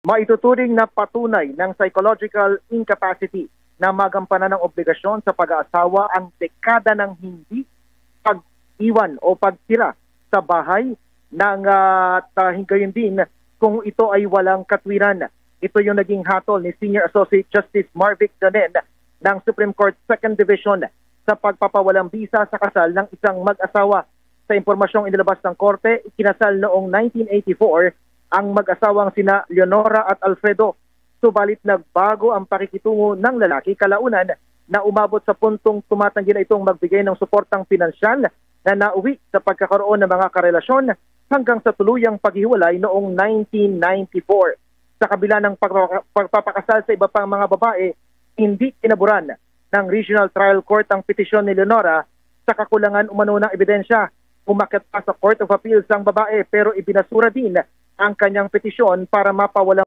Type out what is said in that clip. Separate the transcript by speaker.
Speaker 1: Maituturing na patunay ng psychological incapacity na magampanan ng obligasyon sa pag-aasawa ang dekada ng hindi pag-iwan o pagtira sa bahay ng gayon din kung ito ay walang katwiran. Ito yung naging hatol ni Senior Associate Justice Marvic Donen ng Supreme Court 2nd Division sa pagpapawalang bisa sa kasal ng isang mag-asawa. Sa impormasyong inilabas ng korte, ikinasal noong 1984 ang mag-asawang sina Leonora at Alfredo. Subalit nagbago ang pakikitungo ng lalaki kalaunan na umabot sa puntong tumatanggi na itong magbigay ng suportang pinansyal na nauwi sa pagkakaroon ng mga karelasyon hanggang sa tuluyang paghiwalay noong 1994. Sa kabila ng pagpapakasal sa iba pang mga babae, hindi kinaburan ng Regional Trial Court ang petisyon ni Leonora sa kakulangan umano ng ebidensya. Umakyat pa sa Court of Appeals ang babae pero ibinasura din ang kanyang petisyon para mapawalang